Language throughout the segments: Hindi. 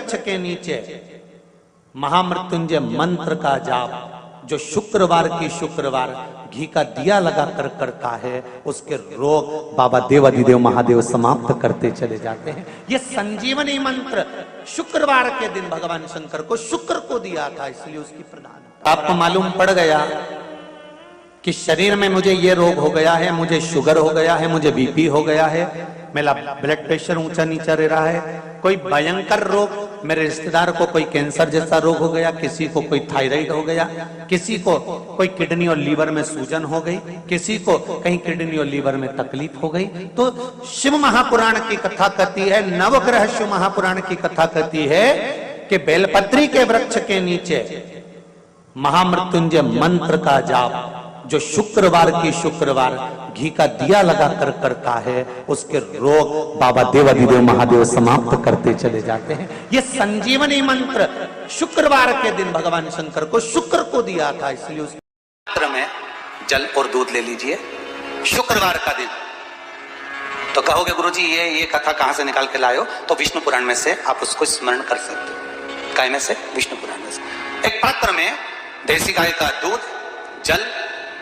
वृक्ष के नीचे महामृत्युंजय मंत्र का जाप जो शुक्रवार की शुक्रवार घी का दिया लगा कर करता है, उसके रोग बाबा देवाधिदेव महादेव समाप्त करते चले जाते हैं। ये संजीवनी मंत्र शुक्रवार के दिन भगवान शंकर को शुक्र को दिया था, इसलिए उसकी प्रधान। आपको मालूम पड़ गया कि शरीर में मुझे ये रोग हो गया है, मुझे शुगर हो गया है, मुझे बीपी हो गया है, मेरा ब्लड प्रेशर ऊंचा नीचा रह रहा है, कोई भयंकर रोग, मेरे रिश्तेदार को कोई कैंसर जैसा रोग हो गया, किसी को कोई थायराइड हो गया, किसी को कोई किडनी और लीवर में सूजन हो गई, किसी को कहीं किडनी और लीवर में तकलीफ हो गई। तो शिव महापुराण की कथा कहती है, नवग्रह शिव महापुराण की कथा कहती है कि बेलपत्री के वृक्ष के नीचे महामृत्युंजय मंत्र का जाप जो शुक्रवार की शुक्रवार घी का दिया लगा कर करता है, उसके रोग बाबा देवाधिदेव महादेव समाप्त करते चले जाते हैं। ये संजीवनी मंत्र शुक्रवार के दिन भगवान शंकर को शुक्र को दिया था, इसलिए उस मंत्र में जल और दूध ले लीजिए शुक्रवार का दिन। तो कहोगे गुरुजी ये कथा कहां से निकाल के लाए हो? तो विष्णु पुराण में से आप उसको स्मरण कर सकते हो। काय में से? विष्णु पुराण में से। एक पात्र में देसी गाय का दूध, जल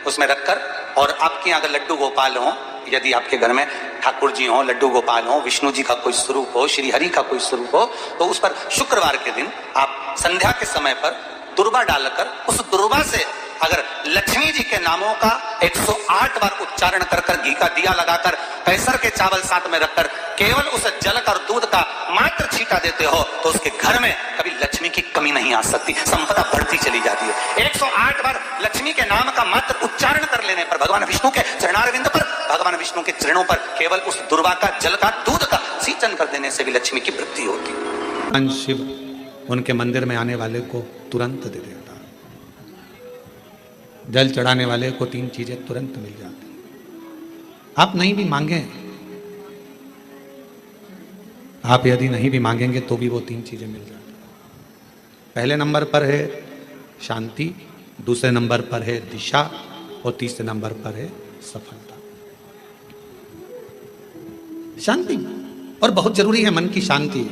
उसमें रखकर, और आपके यहाँ अगर लड्डू गोपाल हो, यदि आपके घर में ठाकुर जी हो, लड्डू गोपाल हो, विष्णु जी का कोई स्वरूप हो, श्री हरि का कोई स्वरूप हो, तो उस पर शुक्रवार के दिन आप संध्या के समय पर दुर्वा डालकर उस दुर्वा से अगर लक्ष्मी जी के नामों का 108 बार उच्चारण कर कर घी का दिया लगाकर कैसर के चावल साथ में रखकर केवल उस जल का और दूध का मात्र छींटा देते हो, तो उसके घर में कभी लक्ष्मी की कमी नहीं आ सकती, संपदा बढ़ती चली जाती है। 108 बार लक्ष्मी के नाम का मात्र उच्चारण कर लेने पर भगवान विष्णु के चरणारविंद पर, भगवान विष्णु के चरणों पर केवल उस दुर्वा का, जल का, दूध का सिंचन कर देने से भी लक्ष्मी की वृद्धि होती। शिव उनके मंदिर में आने वाले को तुरंत दे देता, जल चढ़ाने वाले को 3 चीजें तुरंत मिल जाती। आप नहीं भी मांगे, आप यदि नहीं भी मांगेंगे तो भी वो 3 चीजें मिल जाती। पहले नंबर पर है शांति, दूसरे नंबर पर है दिशा, और तीसरे नंबर पर है सफलता। शांति, और बहुत जरूरी है मन की शांति।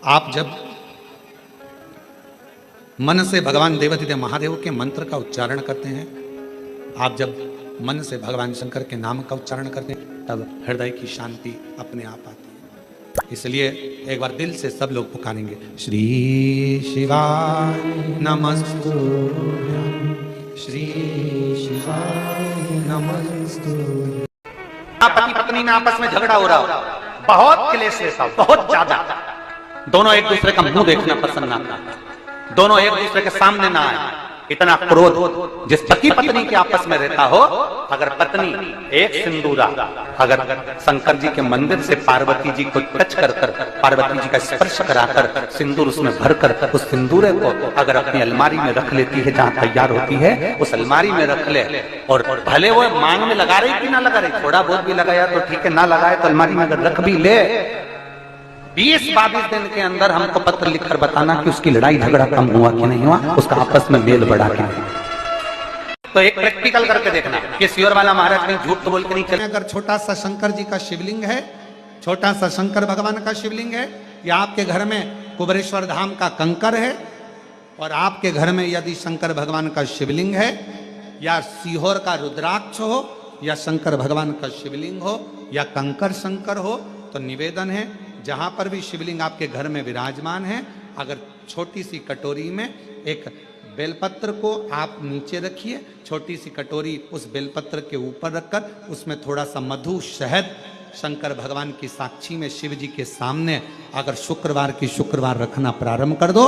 आप जब मन से भगवान देवाधिदेव महादेव के मंत्र का उच्चारण करते हैं, आप जब मन से भगवान शंकर के नाम का उच्चारण करते हैं, तब हृदय की शांति अपने आप आती है। इसलिए एक बार दिल से सब लोग पुकारेंगे, श्री शिवाय नमस्तुभ्यं, श्री शिवाय नमस्तुभ्यं। पति पत्नी में आपस में झगड़ा हो रहा हो, बहुत क्लेश है, बहुत ज्यादा, दोनों एक दूसरे का मुंह देखना पसंद ना करते, दोनों एक दूसरे के सामने ना आए, इतना क्रोध जिस पति पत्नी के आपस में रहता हो, अगर पत्नी एक सिंदूरा अगर शंकर जी के मंदिर से पार्वती जी को टच कर कर, पार्वती जी का स्पर्श कराकर सिंदूर उसमें भरकर उस सिंदूरे को अगर अपनी अलमारी में रख लेती है, जहां तैयार होती है उस अलमारी में रख ले, और भले वो मांग में लगा रही कि ना लगा रही, थोड़ा बहुत भी लगाया तो ठीक है, ना लगाए तो अलमारी में अगर रख भी ले, 20-22 दिन के अंदर हमको पत्र लिखकर बताना कि उसकी लड़ाई झगड़ा कम हुआ कि नहीं हुआ, उसका आपस में मेल बढ़ा कि नहीं। तो एक प्रैक्टिकल करके देखना कि सियोर वाला महाराज कहीं झूठ तो बोल के नहीं चले। अगर छोटा सा शंकर जी का शिवलिंग है, छोटा सा शंकर भगवान का शिवलिंग है, या आपके घर में कुबेरेश्वर धाम का कंकर है, और आपके घर में यदि शंकर भगवान का शिवलिंग है, या सीहोर का रुद्राक्ष हो, या शंकर भगवान का शिवलिंग हो, या कंकर शंकर हो, तो निवेदन है जहां पर भी शिवलिंग आपके घर में विराजमान है, अगर छोटी सी कटोरी में एक बेलपत्र को आप नीचे रखिए, छोटी सी कटोरी उस बेलपत्र के ऊपर रखकर उसमें थोड़ा सा मधु, शहद, शंकर भगवान की साक्षी में शिव जी के सामने अगर शुक्रवार की शुक्रवार रखना प्रारंभ कर दो,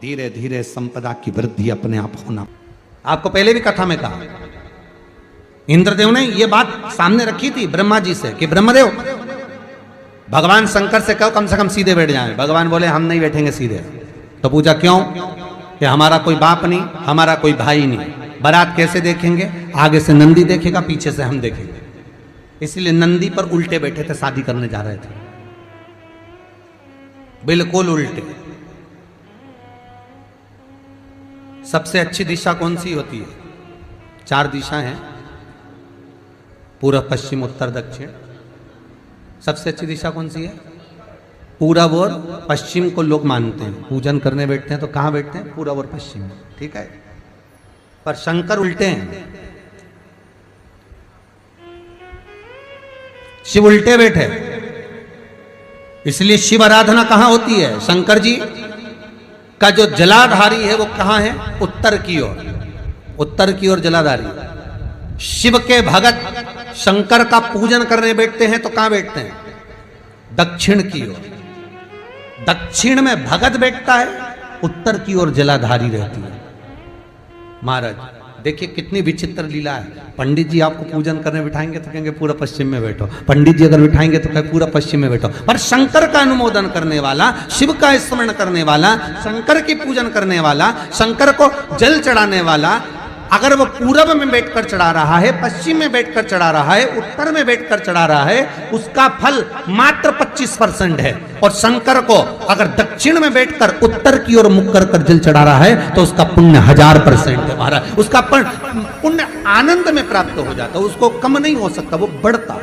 धीरे धीरे संपदा की वृद्धि अपने आप होना। आपको पहले भी कथा में कहा, इंद्रदेव ने यह बात सामने रखी थी ब्रह्मा जी से कि ब्रह्मदेव भगवान शंकर से कहो कम से कम सीधे बैठ जाएं। भगवान बोले हम नहीं बैठेंगे सीधे। तो पूछा क्यों? कि हमारा कोई बाप नहीं, हमारा कोई भाई नहीं, बारात कैसे देखेंगे? आगे से नंदी देखेगा, पीछे से हम देखेंगे। इसलिए नंदी पर उल्टे बैठे थे, शादी करने जा रहे थे, बिल्कुल उल्टे। सबसे अच्छी दिशा कौन सी होती है? 4 दिशा हैं, पूर्व, पश्चिम, उत्तर, दक्षिण। सबसे अच्छी दिशा कौन सी है? पूरब और पश्चिम को लोग मानते हैं, पूजन करने बैठते हैं तो कहाँ बैठते हैं? पूरब और पश्चिम में, ठीक है। पर शंकर उल्टे हैं, शिव उल्टे बैठे, इसलिए शिव आराधना कहां होती है? शंकर जी का जो जलाधारी है वो कहां है? उत्तर की ओर, उत्तर की ओर जलाधारी। शिव के भगत शंकर का पूजन करने बैठते हैं तो कहां बैठते हैं? दक्षिण की ओर। दक्षिण में भगत बैठता है, उत्तर की ओर जलाधारी रहती है। महाराज देखिए कितनी विचित्र लीला है। पंडित जी आपको पूजन करने बिठाएंगे तो कहेंगे पूरा पश्चिम में बैठो, पंडित जी अगर बिठाएंगे तो कहे पूरा पश्चिम में बैठो। पर शंकर का अनुमोदन करने वाला, शिव का स्मरण करने वाला, शंकर की पूजन करने वाला, शंकर को जल चढ़ाने वाला, अगर वो पूरब में बैठकर चढ़ा रहा है, पश्चिम में बैठकर चढ़ा रहा है, उत्तर में बैठकर चढ़ा रहा है, उसका फल मात्र 25% है। और शंकर को अगर दक्षिण में बैठकर उत्तर की ओर मुख कर जल चढ़ा रहा है तो उसका पुण्य 1000% है महाराज। उसका पुण्य आनंद में प्राप्त हो जाता है, उसको कम नहीं हो सकता, वो बढ़ता,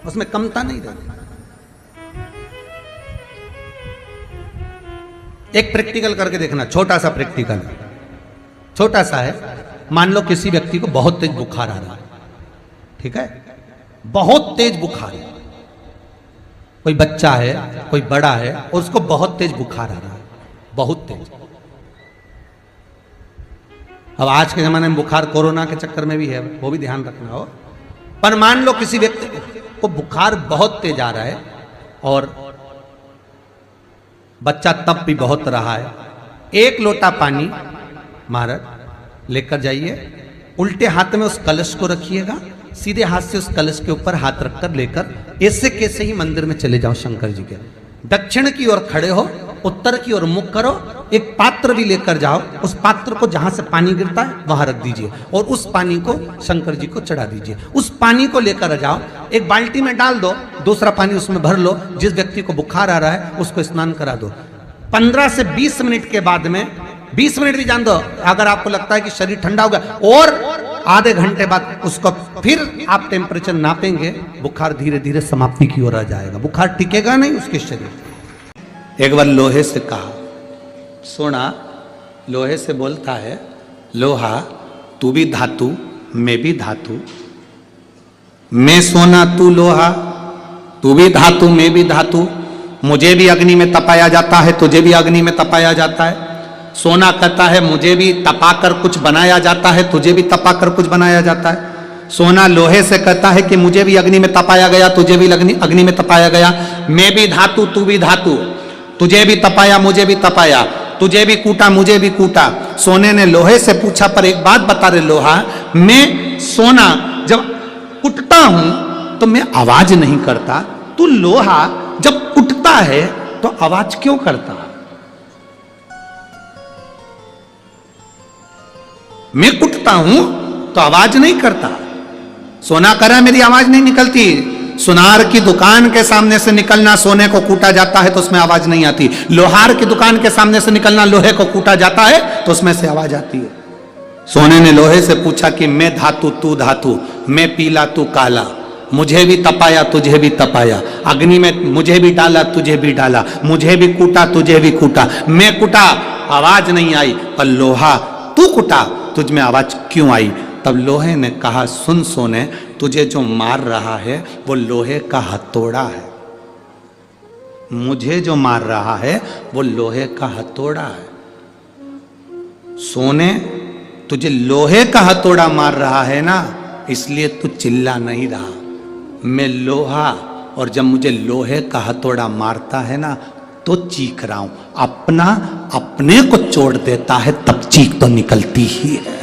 उसमें कमता नहीं रहती। एक प्रैक्टिकल करके देखना, छोटा सा प्रैक्टिकल, छोटा सा है। मान लो किसी व्यक्ति को बहुत तेज बुखार आ रहा है, ठीक है, बहुत तेज बुखार है, कोई बच्चा है, कोई बड़ा है, और उसको बहुत तेज बुखार आ रहा है, बहुत तेज। अब आज के जमाने में बुखार कोरोना के चक्कर में भी है, वो भी ध्यान रखना हो। पर मान लो किसी व्यक्ति को बुखार बहुत तेज आ रहा है और बच्चा तब भी बहुत रहा है, 1 लोटा पानी महाराज लेकर जाइए, उल्टे हाथ में उस कलश को रखिएगा, सीधे हाथ से उस कलश के ऊपर हाथ रखकर लेकर ऐसे कैसे ही मंदिर में चले जाओ शंकर जी के। दक्षिण की ओर खड़े हो, उत्तर की ओर मुख करो, एक पात्र भी लेकर जाओ, उस पात्र को जहां से पानी गिरता है वहां रख दीजिए और उस पानी को शंकर जी को चढ़ा दीजिए। उस पानी को लेकर जाओ, एक बाल्टी में डाल दो, दूसरा पानी उसमें भर लो, जिस व्यक्ति को बुखार आ रहा है उसको स्नान करा दो। 15 से 20 मिनट के बाद में, 20 मिनट भी जान दो, अगर आपको लगता है कि शरीर ठंडा हो गया, और आधे घंटे बाद उसको फिर आप टेम्परेचर नापेंगे, बुखार धीरे धीरे समाप्ति की ओर आ जाएगा, बुखार टिकेगा नहीं उसके शरीर। एक बार लोहे से कहा, सोना लोहे से बोलता है, लोहा तू भी धातु मैं भी धातु, मैं सोना तू लोहा, तू भी धातु मैं भी धातु, मुझे भी अग्नि में तपाया जाता है, तुझे भी अग्नि में तपाया जाता है। सोना कहता है मुझे भी तपाकर कुछ बनाया जाता है, तुझे भी तपाकर कुछ बनाया जाता है। सोना लोहे से कहता है कि मुझे भी अग्नि में तपाया गया, तुझे भी अग्नि में तपाया गया, मैं भी धातु तू भी धातु, तुझे भी तपाया मुझे भी तपाया, तुझे भी कूटा मुझे भी कूटा। सोने ने लोहे से पूछा, पर एक बात बता रहे लोहा, मैं सोना जब कुटता हूं तो मैं आवाज नहीं करता, तू लोहा जब कुटता है तो आवाज क्यों करता? मैं कुटता हूं तो आवाज नहीं करता। सोना करा मेरी आवाज नहीं निकलती, सुनार की दुकान के सामने से निकलना, सोने को कूटा जाता है तो उसमें आवाज नहीं आती। लोहार की दुकान के सामने से निकलना, लोहे को कूटा जाता है तो उसमें से आवाज आती है। सोने ने लोहे से पूछा कि मैं धातु तू धातु, मैं पीला तू काला, मुझे भी तपाया तुझे भी तपाया, अग्नि में मुझे भी डाला तुझे भी डाला, मुझे भी कूटा तुझे भी कूटा, मैं कुटा आवाज नहीं आई, पर लोहा तू कुटा तुझ में आवाज क्यों आई? तब लोहे ने कहा, सुन सोने, तुझे जो मार रहा है वो लोहे का हथौड़ा है, मुझे जो मार रहा है वो लोहे का हथौड़ा है। सोने तुझे लोहे का हथौड़ा मार रहा है ना, इसलिए तू चिल्ला नहीं रहा। मैं लोहा, और जब मुझे लोहे का हथौड़ा मारता है ना तो चीख रहा हूं। अपना अपने को चोट देता है तब चीख तो निकलती ही है।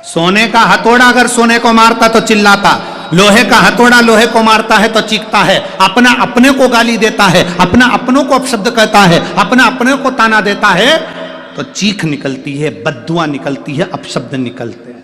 सोने का हथौड़ा अगर सोने को मारता तो चिल्लाता, लोहे का हथौड़ा लोहे को मारता है तो चीखता है। अपना अपने को गाली देता है, अपना अपनों को अपशब्द कहता है, अपना अपने को ताना देता है तो चीख निकलती है, बद्दुआ निकलती है, अपशब्द निकलते हैं।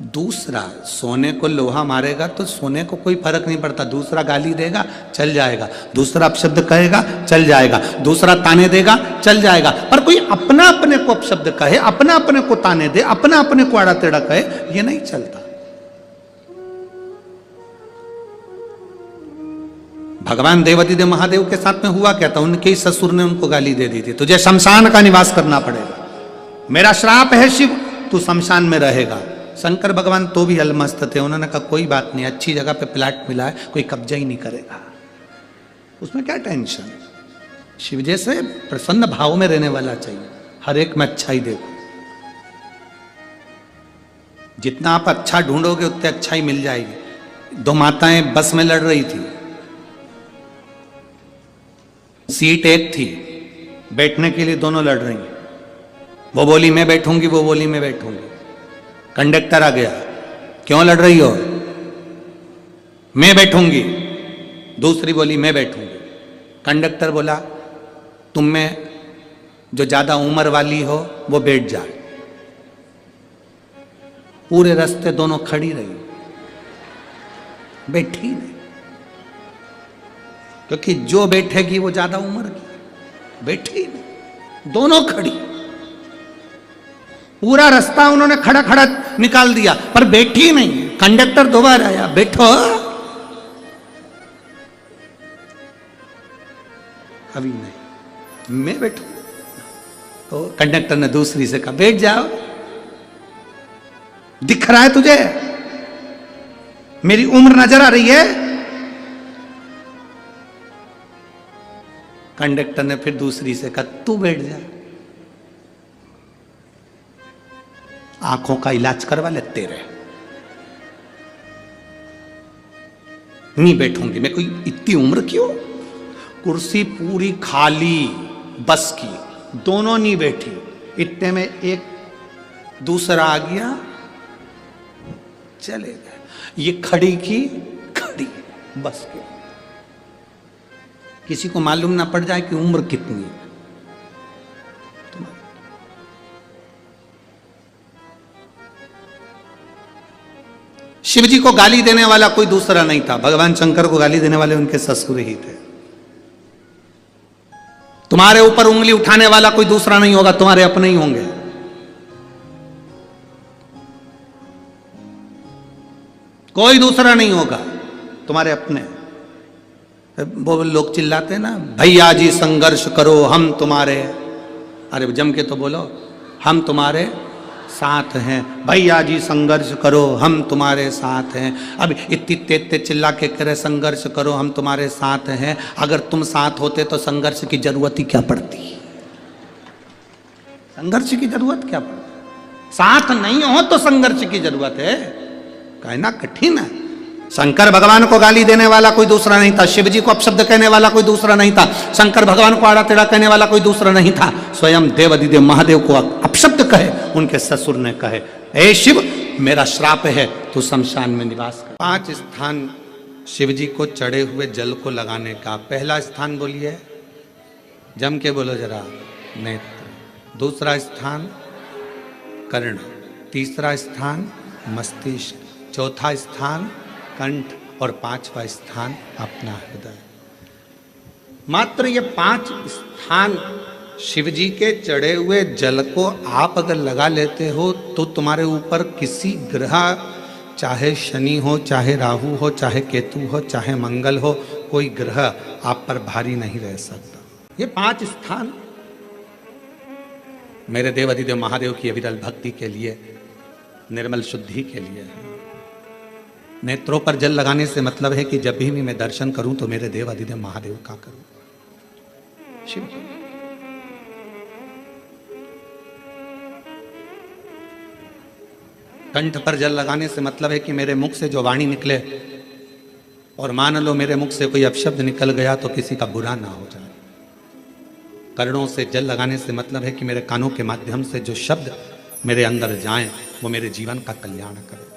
दूसरा सोने को लोहा मारेगा तो सोने को कोई फर्क नहीं पड़ता, दूसरा गाली देगा चल जाएगा, दूसरा अपशब्द कहेगा चल जाएगा, दूसरा ताने देगा चल जाएगा, पर कोई अपना अपने को अपशब्द कहे, अपना अपने को ताने दे, अपना अपने को आड़ा टेढ़ा कहे, ये नहीं चलता। भगवान देवादिदेव महादेव के साथ में हुआ क्या था, उनके ही ससुर ने उनको गाली दे दी थी, तुझे शमशान का निवास करना पड़ेगा, मेरा श्राप है शिव, तू शमशान में रहेगा। शंकर भगवान तो भी अलमस्त थे, उन्होंने कहा कोई बात नहीं, अच्छी जगह पे प्लाट मिला है, कोई कब्जा ही नहीं करेगा, उसमें क्या टेंशन। शिव जैसे प्रसन्न भाव में रहने वाला चाहिए, हर एक में अच्छाई देखो, जितना आप अच्छा ढूंढोगे उतने अच्छाई मिल जाएगी। दो माताएं बस में लड़ रही थी, सीट एक थी, बैठने के लिए दोनों लड़ रही, वो बोली मैं बैठूंगी, वो बोली मैं बैठूंगी। कंडक्टर आ गया, क्यों लड़ रही हो, मैं बैठूंगी, दूसरी बोली मैं बैठूंगी। कंडक्टर बोला तुम में जो ज्यादा उम्र वाली हो वो बैठ जाए। पूरे रास्ते दोनों खड़ी रही, बैठी नहीं, क्योंकि जो बैठेगी वो ज्यादा उम्र की, बैठी नहीं, दोनों खड़ी। पूरा रास्ता उन्होंने खड़ा खड़ा निकाल दिया, पर बैठी नहीं। कंडक्टर दोबारा आया, बैठो, अभी नहीं, मैं बैठू। तो कंडक्टर ने दूसरी से कहा बैठ जाओ, दिख रहा है तुझे, मेरी उम्र नजर आ रही है। कंडक्टर ने फिर दूसरी से कहा तू बैठ जा, आंखों का इलाज करवा लेते रहे। नहीं बैठूंगी मैं, कोई इतनी उम्र क्यों। कुर्सी पूरी खाली बस की, दोनों नहीं बैठी, इतने में एक दूसरा आ गया, चले गए। ये खड़ी की खड़ी बस की, किसी को मालूम ना पड़ जाए कि उम्र कितनी है। शिव जी को गाली देने वाला कोई दूसरा नहीं था, भगवान शंकर को गाली देने वाले उनके ससुर ही थे। तुम्हारे ऊपर उंगली उठाने वाला कोई दूसरा नहीं होगा, तुम्हारे अपने ही होंगे। कोई दूसरा नहीं होगा, तुम्हारे अपने। वो लोग चिल्लाते ना भैया जी संघर्ष करो हम तुम्हारे, अरे जम के तो बोलो हम तुम्हारे साथ हैं, भैया जी संघर्ष करो हम तुम्हारे साथ हैं। अब इतनी तेज तेज चिल्ला के कह रहे संघर्ष करो हम तुम्हारे साथ हैं, अगर तुम साथ होते तो संघर्ष की जरूरत ही क्या पड़ती, संघर्ष की जरूरत क्या पड़ती, साथ नहीं हो तो संघर्ष की जरूरत है, कहना कठिन है। शंकर भगवान को गाली देने वाला कोई दूसरा नहीं था, शिव जी को अपशब्द कहने वाला कोई दूसरा नहीं था, शंकर भगवान को आड़ा टेढ़ा कहने वाला कोई दूसरा नहीं था, स्वयं देवादिदेव महादेव को अपशब्द कहे उनके ससुर ने कहे ए शिव मेरा श्राप है, तू शमशान में निवास कर। 5 स्थान शिव जी को चढ़े हुए जल को लगाने का। पहला स्थान बोलिए, जम के बोलो जरा, नेत्र। दूसरा स्थान कर्ण, तीसरा स्थान मस्तिष्क, चौथा स्थान कंठ और 5वां स्थान अपना हृदय। मात्र ये 5 स्थान शिव जी के चढ़े हुए जल को आप अगर लगा लेते हो तो तुम्हारे ऊपर किसी ग्रह, चाहे शनि हो, चाहे राहु हो, चाहे केतु हो, चाहे मंगल हो, कोई ग्रह आप पर भारी नहीं रह सकता। ये 5 स्थान मेरे देवादिदेव महादेव की अविरल भक्ति के लिए, निर्मल शुद्धि के लिए है। नेत्रों पर जल लगाने से मतलब है कि जब भी मैं दर्शन करूं तो मेरे देवादिदेव महादेव का करूं, शिव। कंठ पर जल लगाने से मतलब है कि मेरे मुख से जो वाणी निकले, और मान लो मेरे मुख से कोई अपशब्द निकल गया तो किसी का बुरा ना हो जाए। कर्णों से जल लगाने से मतलब है कि मेरे कानों के माध्यम से जो शब्द मेरे अंदर जाएं वो मेरे जीवन का कल्याण करें।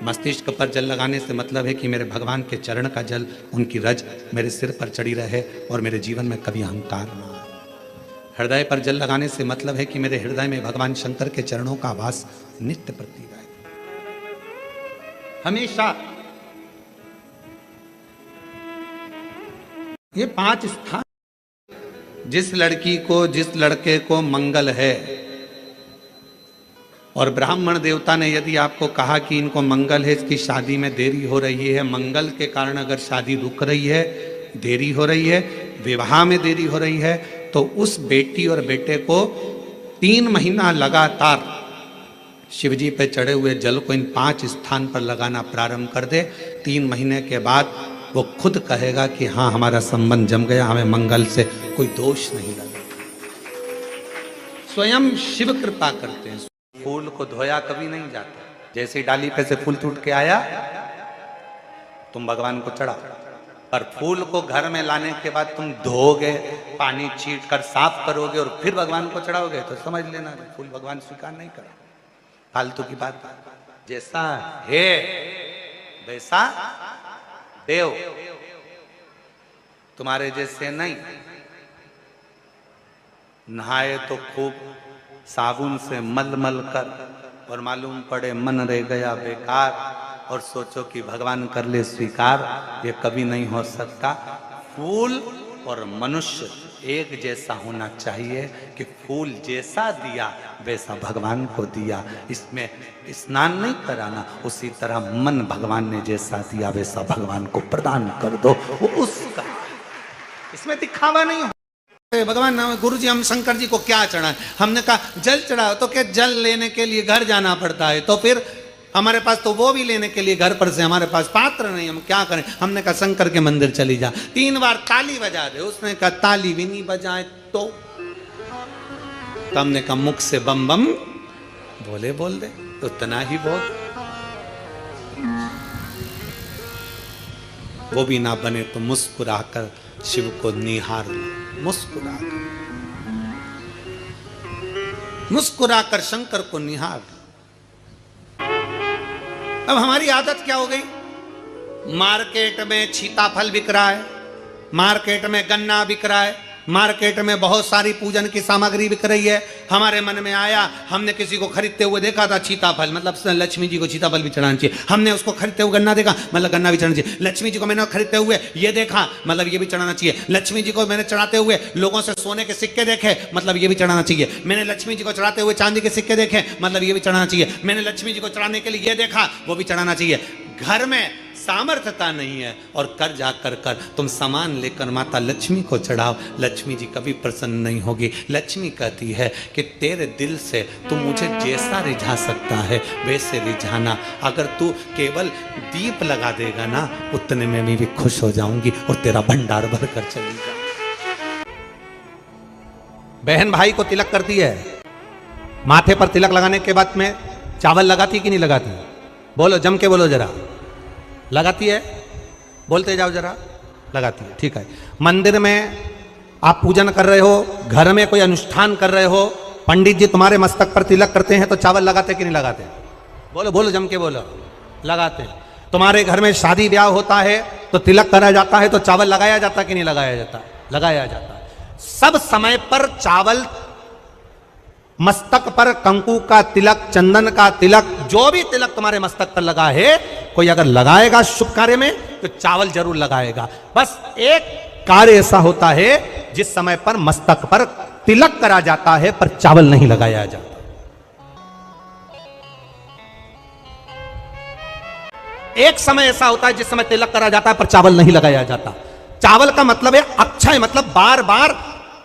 मस्तिष्क पर जल लगाने से मतलब है कि मेरे भगवान के चरण का जल, उनकी रज मेरे सिर पर चढ़ी रहे और मेरे जीवन में कभी अहंकार ना आए। हृदय पर जल लगाने से मतलब है कि मेरे हृदय में भगवान शंकर के चरणों का वास नित्य प्रतीत है, हमेशा। ये 5 स्थान, जिस लड़की को, जिस लड़के को मंगल है, और ब्राह्मण देवता ने यदि आपको कहा कि इनको मंगल है, इसकी शादी में देरी हो रही है, मंगल के कारण अगर शादी रुक रही है, देरी हो रही है, विवाह में देरी हो रही है, तो उस बेटी और बेटे को 3 महीना लगातार शिवजी पे चढ़े हुए जल को इन 5 स्थान पर लगाना प्रारंभ कर दे। 3 महीने के बाद वो खुद कहेगा कि हाँ, हमारा संबंध जम गया, हमें मंगल से कोई दोष नहीं लगा। स्वयं शिव कृपा करते हैं। फूल को धोया कभी नहीं जाता, जैसे डाली पे से फूल टूट के आया तुम भगवान को चढ़ाओ, पर फूल को घर में लाने के बाद तुम धोगे, पानी छीट कर साफ करोगे और फिर भगवान को चढ़ाओगे, तो समझ लेना फूल भगवान स्वीकार नहीं कर। फालतू की बात, जैसा है वैसा देव, तुम्हारे जैसे नहीं। नहाए तो खूब साबुन से मल मल कर, और मालूम पड़े मन रह गया बेकार, और सोचो कि भगवान कर ले स्वीकार, ये कभी नहीं हो सकता। फूल और मनुष्य एक जैसा होना चाहिए कि फूल जैसा दिया वैसा भगवान को दिया, इसमें स्नान नहीं कराना। उसी तरह मन भगवान ने जैसा दिया वैसा भगवान को प्रदान कर दो, वो उसका, इसमें दिखावा नहीं हो। भगवान गुरु जी हम शंकर जी को क्या चढ़ाएं? हमने कहा जल चढ़ाओ, तो क्या जल लेने के लिए घर जाना पड़ता है? तो फिर हमारे पास तो वो भी लेने के लिए घर पर से हमारे पास पात्र नहीं, हम क्या करें? हमने कहा शंकर के मंदिर चली जा, 3 बार ताली बजा दे। उसने कहा ताली भी नहीं बजाए तो हमने कहा मुख से बम बम बोले बोल दे, उतना ही बोल। वो भी ना बने तो मुस्कुराकर शिव को निहार लो, मुस्कुराकर शंकर को निहार। अब हमारी आदत क्या हो गई? मार्केट में सीताफल बिक रहा है, मार्केट में गन्ना बिक रहा है, मार्केट में बहुत सारी पूजन की सामग्री बिक रही है। हमारे मन में आया, हमने किसी को खरीदते हुए देखा था सीताफल, मतलब लक्ष्मी जी को सीताफल भी चढ़ाना चाहिए। हमने उसको खरीदते हुए गन्ना देखा, मतलब गन्ना भी चढ़ाना चाहिए। लक्ष्मी जी को मैंने खरीदते हुए ये देखा, मतलब ये भी चढ़ाना चाहिए। लक्ष्मी जी को मैंने चढ़ाते हुए लोगों से सोने के सिक्के देखे, मतलब ये भी चढ़ाना चाहिए। मैंने लक्ष्मी जी को चढ़ाते हुए चांदी के सिक्के देखे, मतलब ये भी चढ़ाना चाहिए। मैंने लक्ष्मी जी को चढ़ाने के लिए ये देखा, वो भी चढ़ाना चाहिए। घर में सामर्थ्यता नहीं है और कर जा कर तुम सामान लेकर माता लक्ष्मी को चढ़ाओ, लक्ष्मी जी कभी प्रसन्न नहीं होगी। लक्ष्मी कहती है कि तेरे दिल से तू मुझे जैसा रिझा सकता है वैसे रिझाना। अगर तू केवल दीप लगा देगा ना, उतने में मैं भी खुश हो जाऊंगी और तेरा भंडार भर कर चली जाऊंगी। बहन भाई को तिलक करती है, माथे पर तिलक लगाने के बाद में चावल लगाती कि नहीं लगाती? बोलो, जम के बोलो जरा। लगाती है? बोलते जाओ जरा। लगाती है, ठीक है। मंदिर में आप पूजन कर रहे हो, घर में कोई अनुष्ठान कर रहे हो, पंडित जी तुम्हारे मस्तक पर तिलक करते हैं तो चावल लगाते कि नहीं लगाते? बोलो बोलो, जम के बोलो। लगाते हैं। तुम्हारे घर में शादी ब्याह होता है तो तिलक करा जाता है तो चावल लगाया जाता कि नहीं लगाया जाता? लगाया जाता है। सब समय पर चावल, मस्तक पर कंकु का तिलक, चंदन का तिलक, जो भी तिलक तुम्हारे मस्तक पर लगा है, कोई अगर लगाएगा शुभ कार्य में तो चावल जरूर लगाएगा। बस एक कार्य ऐसा होता है जिस समय पर मस्तक पर तिलक करा जाता है पर चावल नहीं लगाया जाता। एक समय ऐसा होता है जिस समय तिलक करा जाता है पर चावल नहीं लगाया जाता। चावल का मतलब है अक्षय, मतलब बार बार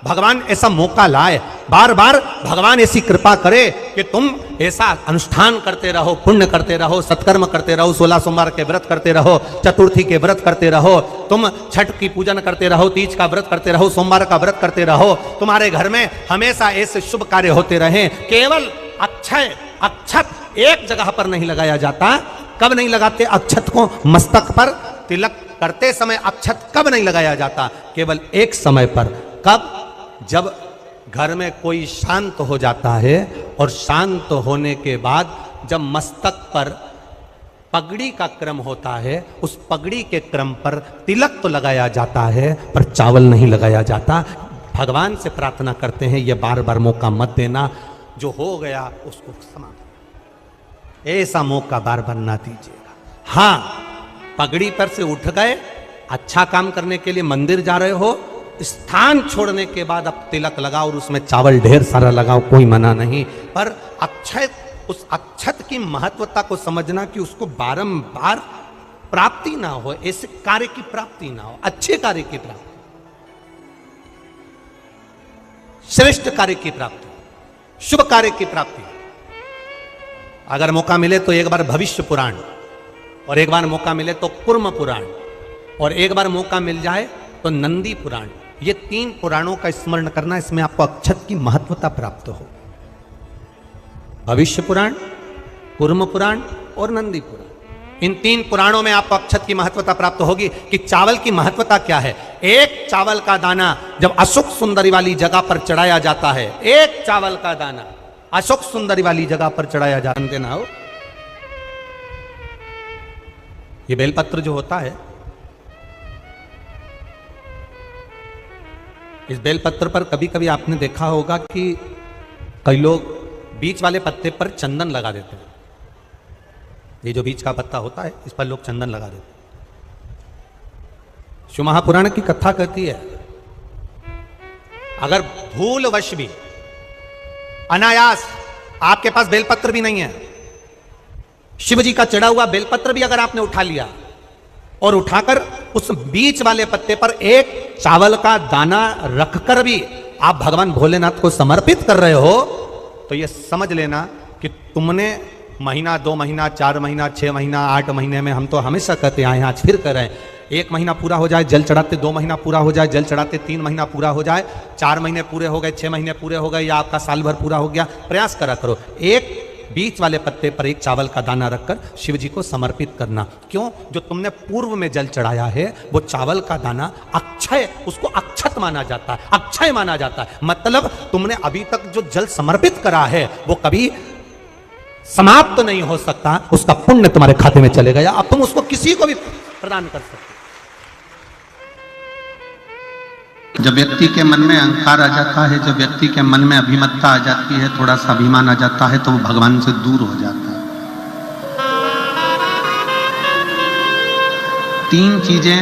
भगवान ऐसा मौका लाए, बार बार भगवान ऐसी कृपा करे कि तुम ऐसा अनुष्ठान करते रहो, पुण्य करते रहो, सत्कर्म करते रहो, 16 सोमवार के व्रत करते रहो, चतुर्थी के व्रत करते रहो, तुम छठ की पूजन करते रहो, तीज का व्रत करते रहो, सोमवार का व्रत करते रहो। तुम्हारे घर में हमेशा ऐसे शुभ कार्य होते रहे। केवल अक्षय, अक्षत एक जगह पर नहीं लगाया जाता। कब नहीं लगाते अक्षत को? मस्तक पर तिलक करते समय अक्षत कब नहीं लगाया जाता? केवल एक समय पर। कब? जब घर में कोई शांत हो जाता है, और शांत होने के बाद जब मस्तक पर पगड़ी का क्रम होता है, उस पगड़ी के क्रम पर तिलक तो लगाया जाता है पर चावल नहीं लगाया जाता। भगवान से प्रार्थना करते हैं ये बार बार मौका मत देना, जो हो गया उसको समाप्त, ऐसा मौका बार बार ना दीजिएगा। हाँ, पगड़ी पर से उठ गए, अच्छा काम करने के लिए मंदिर जा रहे हो, स्थान छोड़ने के बाद अब तिलक लगाओ और उसमें चावल ढेर सारा लगाओ, कोई मना नहीं, पर अक्षय, उस अक्षत की महत्वता को समझना कि उसको बारंबार प्राप्ति ना हो, ऐसे कार्य की प्राप्ति ना हो, अच्छे कार्य की प्राप्ति, श्रेष्ठ कार्य की प्राप्ति, शुभ कार्य की प्राप्ति। अगर मौका मिले तो एक बार भविष्य पुराण, और एक बार मौका मिले तो कुर्म पुराण, और एक बार मौका मिल जाए तो नंदी पुराण, ये 3 पुराणों का स्मरण करना, इसमें आपको अक्षत की महत्वता प्राप्त हो। भविष्य पुराण, कुर्म पुराण और नंदी पुराण, इन 3 पुराणों में आपको अक्षत की महत्वता प्राप्त होगी कि चावल की महत्वता क्या है। एक चावल का दाना जब अशोक सुंदरी वाली जगह पर चढ़ाया जाता है, एक चावल का दाना अशोक सुंदरी वाली जगह पर चढ़ाया जानते ना हो, ये बेलपत्र जो होता है, इस बेलपत्र पर कभी कभी आपने देखा होगा कि कई लोग बीच वाले पत्ते पर चंदन लगा देते हैं। ये जो बीच का पत्ता होता है, इस पर लोग चंदन लगा देते हैं। शिव महापुराण की कथा कहती है, अगर भूलवश भी, अनायास, आपके पास बेलपत्र भी नहीं है, शिव जी का चढ़ा हुआ बेलपत्र भी अगर आपने उठा लिया और उठाकर उस बीच वाले पत्ते पर एक चावल का दाना रखकर भी आप भगवान भोलेनाथ को समर्पित कर रहे हो, तो यह समझ लेना कि तुमने महीना, 2 महीना, 4 महीना, 6 महीना, 8 महीने में, हम तो हमेशा कहते आए हैं, आज फिर कर रहे हैं, 1 महीना पूरा हो जाए जल चढ़ाते, 2 महीना पूरा हो जाए जल चढ़ाते, 3 महीना पूरा हो जाए, 4 महीने पूरे हो गए, 6 महीने पूरे हो गए, या आपका साल भर पूरा हो गया, प्रयास करा करो, एक बीच वाले पत्ते पर एक चावल का दाना रखकर शिव जी को समर्पित करना। क्यों? जो तुमने पूर्व में जल चढ़ाया है वो चावल का दाना अक्षय, उसको अक्षत माना जाता है, अक्षय माना जाता है। मतलब तुमने अभी तक जो जल समर्पित करा है वो कभी समाप्त तो नहीं हो सकता, उसका पुण्य तुम्हारे खाते में चले गया, अब तुम उसको किसी को भी प्रदान कर सकते। जब व्यक्ति के मन में अहंकार आ जाता है, जब व्यक्ति के मन में अभिमत्ता आ जाती है, थोड़ा सा अभिमान आ जाता है, तो वो भगवान से दूर हो जाता है। 3 चीजें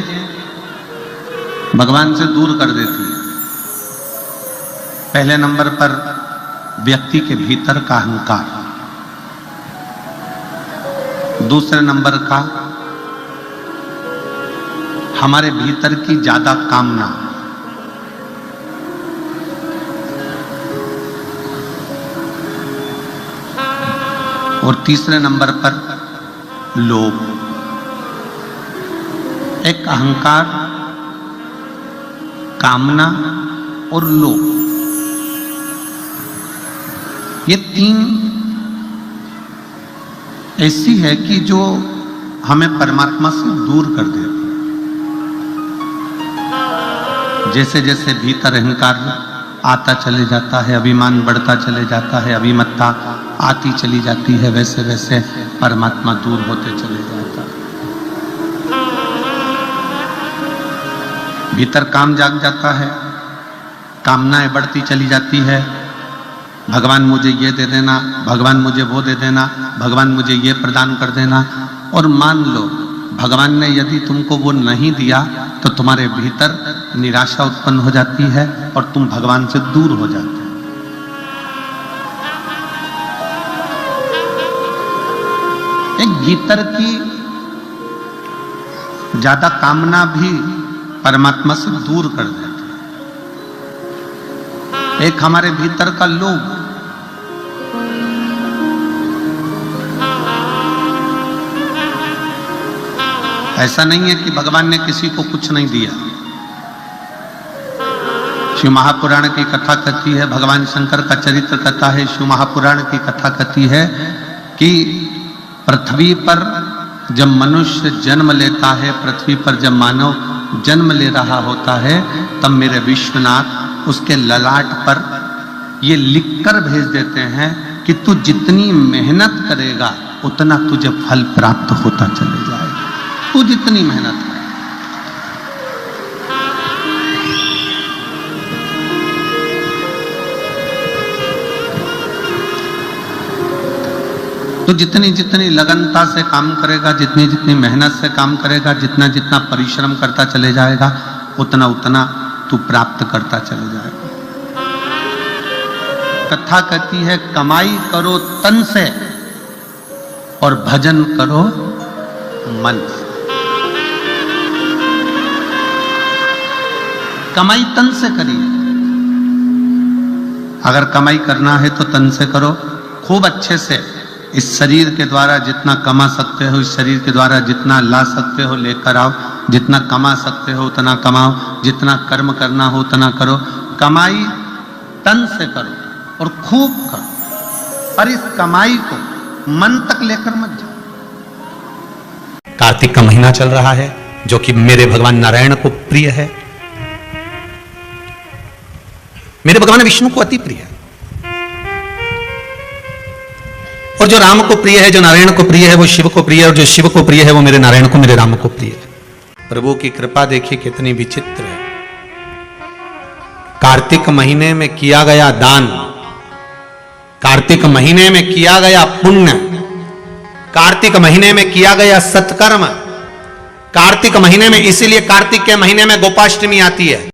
भगवान से दूर कर देती है। पहले नंबर पर व्यक्ति के भीतर का अहंकार, दूसरे नंबर का हमारे भीतर की ज्यादा कामना, और तीसरे नंबर पर लोभ। एक अहंकार, कामना और लोभ, ये 3 ऐसी है कि जो हमें परमात्मा से दूर कर देती। जैसे जैसे भीतर अहंकार आता चले जाता है, अभिमान बढ़ता चले जाता है, अभिमत्ता आती चली जाती है, वैसे वैसे परमात्मा दूर होते चले जाता है। भीतर काम जाग जाता है, कामनाएं बढ़ती चली जाती है, भगवान मुझे ये दे देना, भगवान मुझे वो दे देना, भगवान मुझे ये प्रदान कर देना। और मान लो भगवान ने यदि तुमको वो नहीं दिया तो तुम्हारे भीतर निराशा उत्पन्न हो जाती है और तुम भगवान से दूर हो जाते हो। एक भीतर की ज्यादा कामना भी परमात्मा से दूर कर देती है। एक हमारे भीतर का लोभ, ऐसा नहीं है कि भगवान ने किसी को कुछ नहीं दिया। शिव महापुराण की कथा कहती है, भगवान शंकर का चरित्र कहता है, शिव महापुराण की कथा कहती है कि पृथ्वी पर जब मनुष्य जन्म लेता है, पृथ्वी पर जब मानव जन्म ले रहा होता है, तब मेरे विश्वनाथ उसके ललाट पर ये लिखकर भेज देते हैं कि तू जितनी मेहनत करेगा उतना तुझे फल प्राप्त होता चले जाएगा। तू जितनी मेहनत करे, तो जितनी जितनी लगनता से काम करेगा, जितनी जितनी मेहनत से काम करेगा, जितना जितना परिश्रम करता चले जाएगा, उतना उतना तू प्राप्त करता चले जाएगा। कथा कहती है कमाई करो तन से और भजन करो मन से। कमाई तन से करिए, अगर कमाई करना है तो तन से करो, खूब अच्छे से इस शरीर के द्वारा जितना कमा सकते हो, इस शरीर के द्वारा जितना ला सकते हो लेकर आओ, जितना कमा सकते हो उतना कमाओ, जितना कर्म करना हो उतना करो। कमाई तन से करो और खूब करो, और इस कमाई को मन तक लेकर मत जाओ। कार्तिक का महीना चल रहा है जो कि मेरे भगवान नारायण को प्रिय है, मेरे भगवान विष्णु को अति प्रिय है। और जो राम को प्रिय है, जो नारायण को प्रिय है, वो शिव को प्रिय है, और जो शिव को प्रिय है वो मेरे नारायण को, मेरे राम को प्रिय है। प्रभु की कृपा देखिए कितनी विचित्र है। कार्तिक महीने में किया गया दान, कार्तिक महीने में किया गया पुण्य, कार्तिक महीने में किया गया सत्कर्म, कार्तिक महीने में, इसीलिए कार्तिक के महीने में गोपाष्टमी आती है।